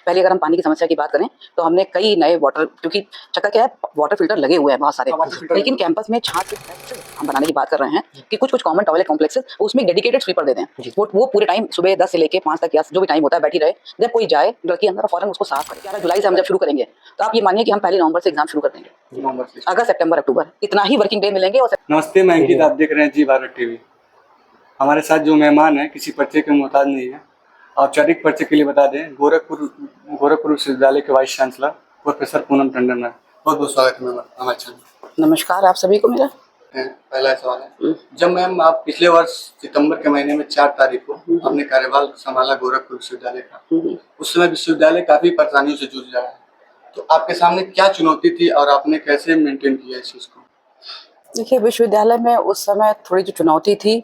पहले अगर हम पानी की समस्या की बात करें तो हमने कई नए वाटर, क्योंकि चक्कर क्या है, वाटर फिल्टर लगे हुए हैं बहुत सारे, लेकिन कैंपस में छात्र हम बनाने की बात कर रहे हैं कि कुछ कुछ कॉमन टॉयलेट कॉम्प्लेक्सेस उसमें डेडिकेटेड स्वीपर दे दें। वो पूरे टाइम सुबह 10 से लेके 5 तक या जो भी टाइम होता है बैठी रहे, जब कोई जाए लड़की अंदर फौरन उसको साफ करे। 11 जुलाई से हम जब शुरू करेंगे तो आप ये मानिए कि हम पहले नवंबर से एग्जाम शुरू कर देंगे, अगस्त सितंबर अक्टूबर इतना ही वर्किंग डे मिलेंगे। और नमस्ते, मैं अंकित, आप देख रहे हैं जी भारत टीवी। हमारे साथ जो मेहमान है किसी परिचय के मोहताज नहीं है। औपचारिक परिचय के लिए बता दें, गोरखपुर विश्वविद्यालय के vice chancellor professor Poonam Tandon है। बहुत बहुत स्वागत है हमारे चैनल। नमस्कार आप सभी को मेरा। पहला सवाल है, जब मैम आप पिछले वर्ष सितंबर के महीने में 4 तारीख को अपने कार्यभार संभाला गोरखपुर विश्वविद्यालय का, उस समय विश्वविद्यालय काफी परेशानियों से जूझ रहा है, तो आपके सामने क्या चुनौती थी और आपने कैसे मेंटेन किया इस चीज को? देखिए, विश्वविद्यालय में उस समय थोड़ी जो चुनौती थी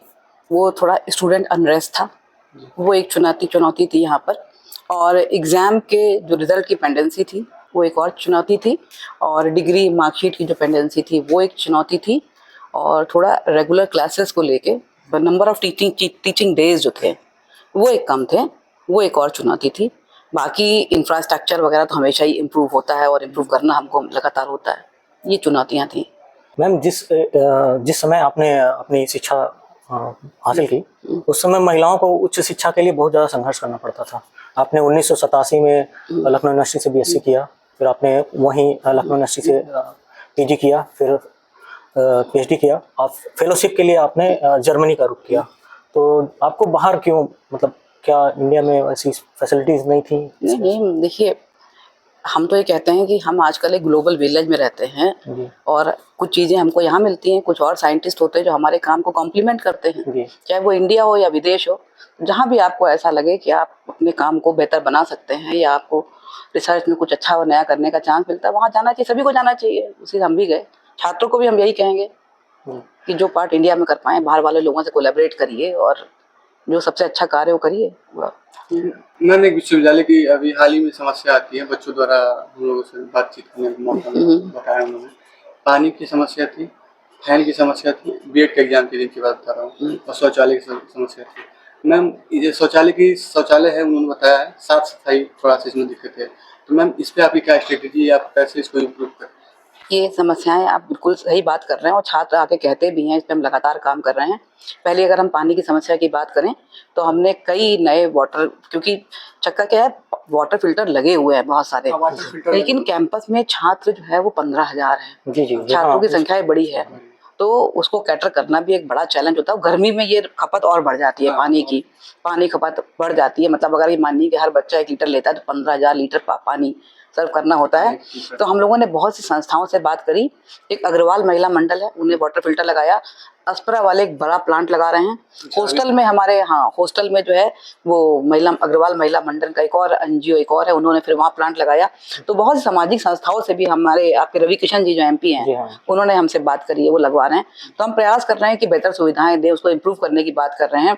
वो थोड़ा स्टूडेंट अनरेस्ट था, वो एक चुनौती थी यहाँ पर। और एग्ज़ाम के जो रिज़ल्ट की पेंडेंसी थी वो एक और चुनौती थी, और डिग्री मार्कशीट की जो पेंडेंसी थी वो एक चुनौती थी, और थोड़ा रेगुलर क्लासेस को लेके नंबर ऑफ टीचिंग डेज जो थे वो एक कम थे, वो एक और चुनौती थी। बाकी इंफ्रास्ट्रक्चर वगैरह तो हमेशा ही इम्प्रूव होता है और इम्प्रूव करना हमको लगातार होता है। ये चुनौतियाँ थी। मैम, जिस समय आपने अपनी शिक्षा हासिल की, उस समय महिलाओं को उच्च शिक्षा के लिए बहुत ज़्यादा संघर्ष करना पड़ता था। आपने 1987 में लखनऊ यूनिवर्सिटी से बीएससी किया, फिर आपने वहीं लखनऊ यूनिवर्सिटी से पीजी किया, फिर पीएचडी किया, और फेलोशिप के लिए आपने जर्मनी का रुख किया। तो आपको बाहर क्यों, मतलब क्या इंडिया में ऐसी फैसिलिटीज़ नहीं थी? नहीं, देखिए, हम तो ये कहते हैं कि हम आजकल एक ग्लोबल विलेज में रहते हैं, और कुछ चीज़ें हमको यहाँ मिलती हैं, कुछ और साइंटिस्ट होते हैं जो हमारे काम को कॉम्प्लीमेंट करते हैं, चाहे वो इंडिया हो या विदेश हो। जहाँ भी आपको ऐसा लगे कि आप अपने काम को बेहतर बना सकते हैं या आपको रिसर्च में कुछ अच्छा और नया करने का चांस मिलता है, वहाँ जाना चाहिए, सभी को जाना चाहिए। उसी हम भी गए। छात्रों को भी हम यही कहेंगे कि जो पार्ट इंडिया में कर पाएँ, बाहर वाले लोगों से कोलैबोरेट करिए और जो सबसे अच्छा कार्य वो करिए। मैम, एक विश्वविद्यालय की अभी हाल ही में समस्या आती है, बच्चों द्वारा हम लोगों से बातचीत करने का मौका बताया उन्होंने। पानी की समस्या थी, फैन की समस्या थी, बीएड के एग्जाम के दिन की बात बता रहा हूँ, और शौचालय की समस्या थी। मैम, ये शौचालय है, उन्होंने बताया है, साफ सफाई थोड़ा सा इसमें दिक्कत है, तो मैम इस पे आपकी क्या स्ट्रेटेजी है, आप कैसे इसको इम्प्रूव करें? ये समस्याएं आप बिल्कुल सही बात कर रहे हैं, और छात्र आके कहते भी हैं, इस पे हम लगातार काम कर रहे हैं। पहले अगर हम पानी की समस्या की बात करें तो हमने कई नए वाटर, क्योंकि चक्कर क्या है, वाटर फिल्टर लगे हुए हैं बहुत सारे, लेकिन कैंपस में छात्र जो है वो 15,000 है। छात्रों की संख्या बड़ी है, तो उसको कैटर करना भी एक बड़ा चैलेंज होता है। गर्मी में ये खपत और बढ़ जाती है, पानी खपत बढ़ जाती है। मतलब अगर ये मानिए कि हर बच्चा 1 लीटर लेता है तो 15,000 लीटर पानी सर्व करना होता है। तो हम लोगों ने बहुत सी संस्थाओं से बात करी। एक अग्रवाल महिला मंडल है, उन्हें वाटर फिल्टर लगाया। अस्परा वाले एक बड़ा प्लांट लगा रहे हैं। हॉस्टल में हमारे हॉस्टल में जो है वो अग्रवाल महिला मंडल का एक और एनजीओ एक और है, उन्होंने फिर वहाँ प्लांट लगाया। तो बहुत सी सामाजिक संस्थाओं से भी हमारे आपके रवि किशन जी जो एमपी हैं, उन्होंने हमसे बात करी है, वो लगवा रहे हैं। तो हम प्रयास कर रहे हैं कि बेहतर सुविधाएं दें, उसको इम्प्रूव करने की बात कर रहे हैं।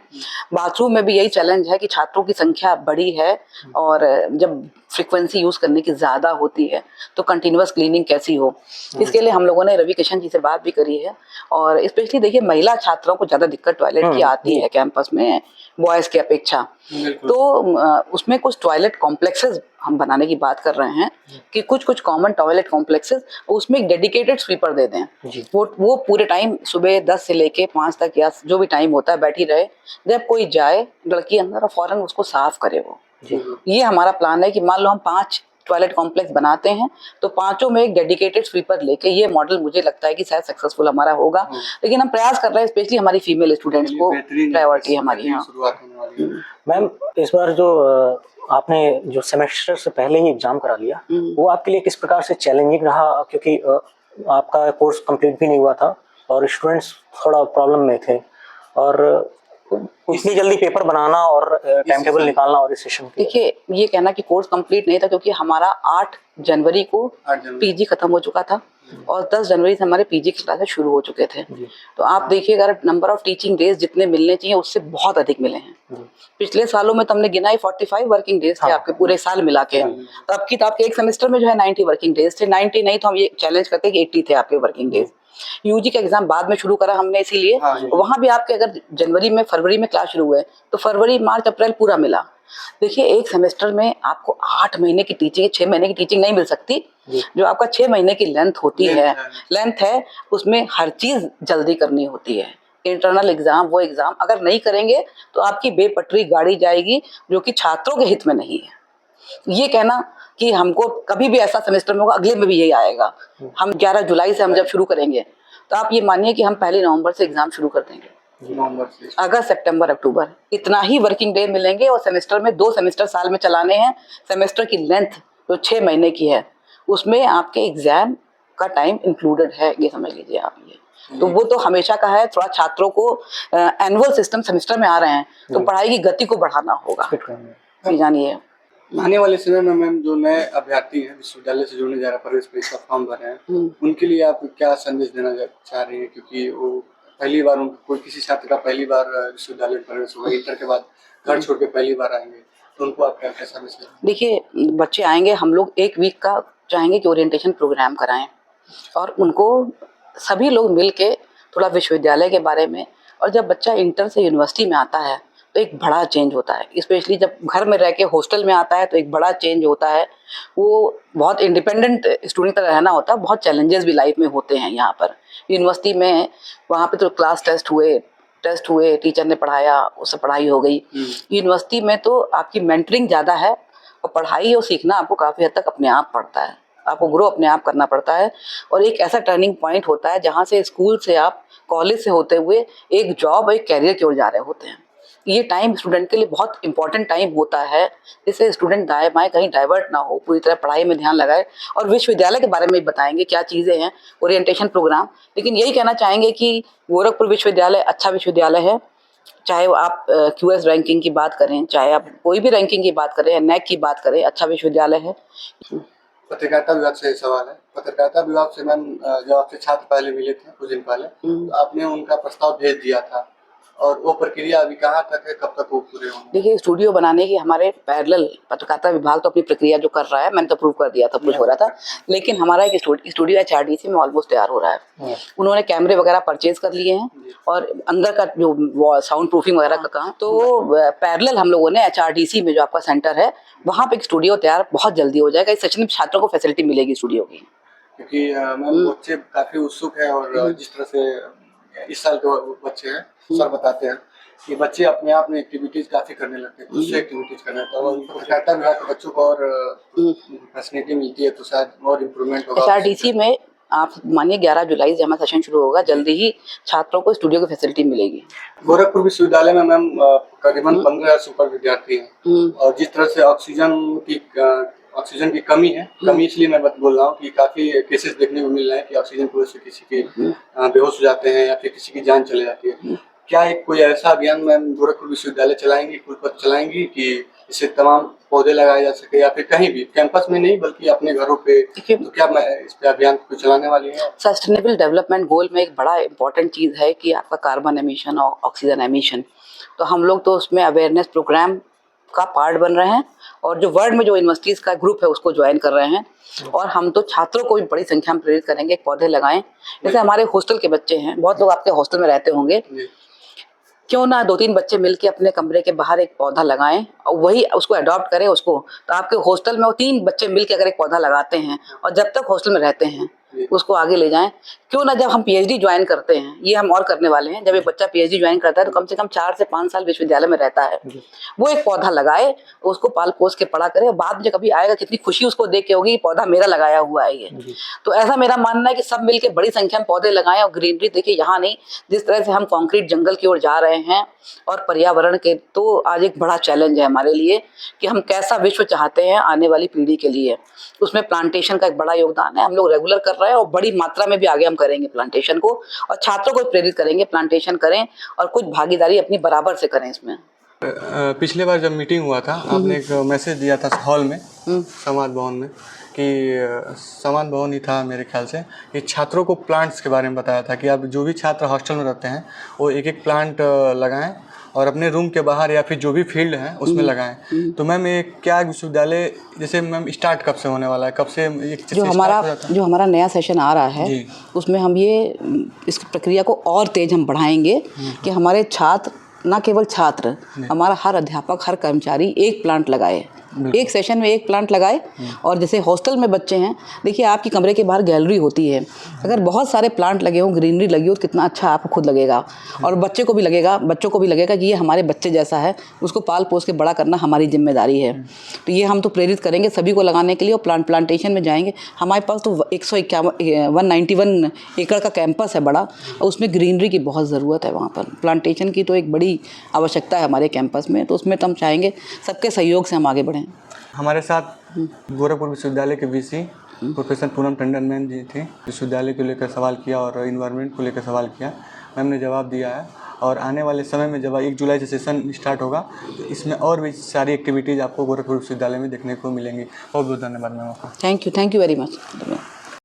बाथरूम में भी यही चैलेंज है कि छात्रों की संख्या बड़ी है, और जब फ्रीक्वेंसी यूज करने की ज्यादा होती है तो कंटिन्यूअस क्लीनिंग कैसी हो, इसके लिए हम लोगं ने रवि किशन जी से बात भी करी है। और स्पेशली देखिए, महिला छात्रों को ज्यादा दिक्कत टॉयलेट की आती है कैंपस में बॉयज की अपेक्षा। तो उसमें कुछ टॉयलेट कॉम्प्लेक्सेस हम बनाने की बात कर रहे हैं कि कुछ कॉमन टॉयलेट कॉम्प्लेक्सेस, उसमें एक डेडिकेटेड स्वीपर दे दें। वो पूरे टाइम सुबह 10 से लेके 5 तक या जो भी टाइम होता है बैठी रहे, जब कोई जाए लड़की अंदर फौरन उसको साफ करे वो। ये हमारा प्लान है कि मान लो हम 5 टॉयलेट कॉम्प्लेक्स बनाते हैं तो 5 में एक डेडिकेटेड स्वीपर लेके, ये मॉडल मुझे लगता है कि शायद सक्सेसफुल हमारा होगा। लेकिन हम प्रयास कर रहे हैं, स्पेशली हमारी फीमेल स्टूडेंट्स को प्रायोरिटी हमारी यहाँ। मैम, इस बार जो आपने जो सेमेस्टर से पहले ही एग्जाम करा लिया, वो आपके लिए किस प्रकार से चैलेंजिंग रहा? क्योंकि आपका कोर्स कंप्लीट भी नहीं हुआ था और स्टूडेंट्स थोड़ा प्रॉब्लम में थे, और इतनी जल्दी पेपर बनाना और टाइम टेबल निकालना और इस सेशन के। देखिए, ये कहना कि कोर्स कंप्लीट नहीं था, क्योंकि हमारा 8 जनवरी को पीजी खत्म हो चुका था और 10 जनवरी से हमारे पीजी की क्लासेस शुरू हो चुके थे। तो आप देखिए, अगर नंबर ऑफ टीचिंग डेज जितने मिलने चाहिए उससे बहुत अधिक मिले हैं। पिछले सालों में तो हमने गिना ही 45 वर्किंग डेज थे आपके पूरे साल मिला के। तो आपके एक सेमेस्टर में जो है 90 वर्किंग डेज थे। 90 नहीं तो हम ये चैलेंज करते हैं कि 80 थे आपके वर्किंग डेज। यूजी का एग्जाम बाद में शुरू करा हमने, इसीलिए वहां भी आपके अगर जनवरी में फरवरी में क्लास शुरू हुए तो फरवरी मार्च अप्रैल पूरा मिला। देखिए, एक सेमेस्टर में आपको 8 महीने की टीचिंग, 6 महीने की टीचिंग नहीं मिल सकती। जो आपका 6 महीने की लेंथ होती है, लेंथ है, उसमें हर चीज जल्दी करनी होती है। इंटरनल एग्जाम, वो एग्जाम अगर नहीं करेंगे तो आपकी बेपटरी गाड़ी जाएगी, जो कि छात्रों के हित में नहीं है। ये कहना कि हमको कभी भी ऐसा सेमेस्टर में होगा, अगले में भी यही आएगा। हम 11 जुलाई से हम जब शुरू करेंगे तो आप ये मानिए कि हम 1 नवंबर से एग्जाम शुरू कर देंगे। अगस्त, सितंबर, अक्टूबर, इतना ही वर्किंग डे मिलेंगे। और सेमेस्टर में 2 सेमेस्टर साल में चलाने हैं। सेमेस्टर की लेंथ जो 6 महीने की है, उसमें आपके एग्जाम का टाइम इंक्लूडेड है, ये समझ लीजिए आप। ये तो वो तो हमेशा का है। थोड़ा छात्रों को एनुअल सिस्टम सेमेस्टर में आ रहे हैं तो पढ़ाई की गति को बढ़ाना होगा, ये जानिए। आने वाले समय में मैम जो नए अभ्यर्थी हैं विश्वविद्यालय से जुड़ने जा रहे हैं, प्रवेश परीक्षा फॉर्म भर रहे हैं, उनके लिए आप क्या संदेश देना चाह रही हैं? क्योंकि वो पहली बार, कोई किसी छात्र का पहली बार विश्वविद्यालय में प्रवेश होगा, इंटर के बाद घर छोड़ के पहली बार आएंगे, तो उनको आप क्या कैसा मैसेज? देखिए, बच्चे आएंगे, हम लोग 1 वीक का चाहेंगे कि ओरिएंटेशन प्रोग्राम कराएं और उनको सभी लोग मिल के थोड़ा विश्वविद्यालय के बारे में। और जब बच्चा इंटर से यूनिवर्सिटी में आता है तो एक बड़ा चेंज होता है, स्पेशली जब घर में रह के हॉस्टल में आता है तो एक बड़ा चेंज होता है। वो बहुत इंडिपेंडेंट स्टूडेंट तरह रहना होता है। बहुत चैलेंजेस भी लाइफ में होते हैं यहाँ पर। यूनिवर्सिटी में वहाँ पे तो क्लास टेस्ट हुए, टीचर ने पढ़ाया, उससे पढ़ाई हो गई। यूनिवर्सिटी में तो आपकी मेंटरिंग ज़्यादा है और पढ़ाई और सीखना आपको काफ़ी हद तक अपने आप पड़ता है, आपको ग्रो अपने आप करना पड़ता है। और एक ऐसा टर्निंग पॉइंट होता है जहाँ से स्कूल से आप कॉलेज से होते हुए एक जॉब, एक कैरियर की ओर जा रहे होते हैं। ये टाइम स्टूडेंट के लिए बहुत इंपॉर्टेंट टाइम होता है, जिससे स्टूडेंट दाएं बाएं कहीं डाइवर्ट ना हो, पूरी तरह पढ़ाई में ध्यान लगाए। और विश्वविद्यालय के बारे में बताएंगे क्या चीज़ें हैं, ओरिएंटेशन प्रोग्राम। लेकिन यही कहना चाहेंगे कि गोरखपुर विश्वविद्यालय अच्छा विश्वविद्यालय है। चाहे आप QS रैंकिंग की बात करें, चाहे आप कोई भी रैंकिंग की बात करें, NAC की बात करें, अच्छा विश्वविद्यालय है। पत्रकारिता विभाग से सवाल है। पत्रकारिता विभाग से मैम जो आपसे छात्र पहले मिले थे कुछ दिन पहले, तो आपने उनका प्रस्ताव भेज दिया था, और वो प्रक्रिया अभी कहाँ तक है, कब तक वो पूरे होंगे? देखिए, स्टूडियो बनाने की हमारे पैरेलल पत्रकारिता विभाग तो अपनी प्रक्रिया जो कर रहा है, मैंने तो अप्रूव कर दिया था, कुछ हो रहा था। लेकिन हमारा एक स्टूडियो HRDC में ऑलमोस्ट तैयार हो रहा है। उन्होंने कैमरे वगैरह परचेज कर लिए हैं और अंदर का जो साउंड प्रूफिंग वगैरह का काम, तो पैरेलल हम लोगों ने HRDC में जो आपका सेंटर है, वहाँ पे एक स्टूडियो तैयार बहुत जल्दी हो जाएगा। इस सेशन में छात्रों को फैसिलिटी मिलेगी स्टूडियो की। क्योंकि मैम बच्चे काफी उत्सुक है, और जिस तरह से इस साल के बच्चे हैं, सर बताते हैं कि बच्चे अपने आप में एक्टिविटीज काफी करने लगते हैं, खुद से एक्टिविटीज करने लगते हैं। और पत्रकारिता विभाग के बच्चों को और फैसिलिटी मिलती है तो शायद और इम्प्रूवमेंट होगा। HRDC में आप मानिए 11 जुलाई से हमारा सेशन शुरू होगा, जल्दी ही छात्रों को स्टूडियो की फैसिलिटी मिलेगी। गोरखपुर विश्वविद्यालय में मैम करीबन 15 सुपर विद्यार्थी हैं, और जिस तरह से ऑक्सीजन की कमी है, कमी इसलिए मैं बोल रहा हूँ कि काफी केसेस देखने को मिल रहे हैं कि ऑक्सीजन की वजह से किसी के बेहोश हो जाते हैं या फिर किसी की जान चले जाती है। क्या एक कोई ऐसा अभियान मैम गोरखपुर विश्वविद्यालय चलाएंगी, कुलपति चलाएंगी, कि इससे तमाम पौधे लगाए जा सके, या फिर कहीं भी कैंपस में नहीं बल्कि अपने घरों पे? तो क्या मैं इस पे अभियान को चलाने वाली है? सस्टेनेबल डेवलपमेंट गोल में एक बड़ा इंपॉर्टेंट चीज़ है कि आपका कार्बन एमिशन और ऑक्सीजन एमिशन। तो हम लोग तो उसमें अवेयरनेस प्रोग्राम का पार्ट बन रहे हैं, और जो वर्ल्ड में जो यूनिवर्सिटीज़ का ग्रुप है उसको ज्वाइन कर रहे हैं। और हम तो छात्रों को भी बड़ी संख्या में प्रेरित करेंगे पौधे लगाएं। जैसे हमारे हॉस्टल के बच्चे हैं, बहुत लोग आपके हॉस्टल में रहते होंगे, क्यों ना 2-3 बच्चे मिलके अपने कमरे के बाहर एक पौधा लगाएं और वही उसको अडॉप्ट करें उसको। तो आपके हॉस्टल में वो 3 बच्चे मिलके अगर एक पौधा लगाते हैं और जब तक हॉस्टल में रहते हैं उसको आगे ले जाएं। क्यों ना जब हम PhD ज्वाइन करते हैं, ये हम और करने वाले हैं, जब एक बच्चा PhD ज्वाइन करता है तो कम से कम 4 से 5 साल विश्वविद्यालय में रहता है, वो एक पौधा लगाए, उसको पाल पोस के बड़ा करे, और बाद में जब कभी आएगा कितनी खुशी उसको देख के होगी, पौधा मेरा लगाया हुआ है ये। तो ऐसा मेरा मानना है कि सब मिलके बड़ी संख्या में पौधे लगाएं। और ग्रीनरी देखिए, यहाँ नहीं, जिस तरह से हम कंक्रीट जंगल की ओर जा रहे हैं और पर्यावरण के, तो आज एक बड़ा चैलेंज है हमारे लिए कि हम कैसा विश्व चाहते हैं आने वाली पीढ़ी के लिए। उसमें प्लांटेशन का एक बड़ा योगदान है, हम लोग रेगुलर कर रहे हैं और बड़ी मात्रा में भी आगे हम करेंगे प्लांटेशन को, और छात्रों को प्रेरित करेंगे प्लांटेशन करें और कुछ भागीदारी अपनी बराबर से करें इसमें। पिछले बार जब मीटिंग हुआ था, आपने एक मैसेज दिया था हॉल में, समाज भवन में, कि समाज भवन ही था मेरे ख्याल से, कि छात्रों को प्लांट्स के बारे में बताया था कि आप जो भी छात्र हॉस्टल में रहते हैं वो एक एक प्लांट लगाएं और अपने रूम के बाहर या फिर जो भी फील्ड है उसमें लगाएं। तो मैम ये क्या विश्वविद्यालय, जैसे मैम स्टार्ट कब से होने वाला है, कब से जो हमारा नया सेशन आ रहा है उसमें हम ये इस प्रक्रिया को और तेज हम बढ़ाएंगे कि हमारे छात्र ना केवल छात्र, हमारा हर अध्यापक, हर कर्मचारी एक प्लांट लगाए, एक सेशन में एक प्लांट लगाए। और जैसे हॉस्टल में बच्चे हैं, देखिए आपकी कमरे के बाहर गैलरी होती है, अगर बहुत सारे प्लांट लगे हों, ग्रीनरी लगी हो, तो कितना अच्छा आपको खुद लगेगा और बच्चों को भी लगेगा कि ये हमारे बच्चे जैसा है, उसको पाल पोस के बड़ा करना हमारी जिम्मेदारी है। तो ये हम तो प्रेरित करेंगे सभी को लगाने के लिए और प्लांटेशन में जाएंगे। हमारे पास तो 191 एकड़ का कैंपस है बड़ा, और उसमें ग्रीनरी की बहुत ज़रूरत है। वहाँ पर प्लांटेशन की तो एक बड़ी आवश्यकता है हमारे कैंपस में, तो उसमें तो हम चाहेंगे सबके सहयोग से हम आगे बढ़ें। हमारे साथ गोरखपुर विश्वविद्यालय के VC professor Poonam Tandon ma'am ji थे। विश्वविद्यालय को लेकर सवाल किया और इन्वायरमेंट को लेकर सवाल किया, मैम ने जवाब दिया है। और आने वाले समय में जब 1 जुलाई से सेशन स्टार्ट होगा, तो इसमें और भी सारी एक्टिविटीज़ आपको गोरखपुर विश्वविद्यालय में देखने को मिलेंगी। बहुत बहुत धन्यवाद मैम आपका। Thank you very much.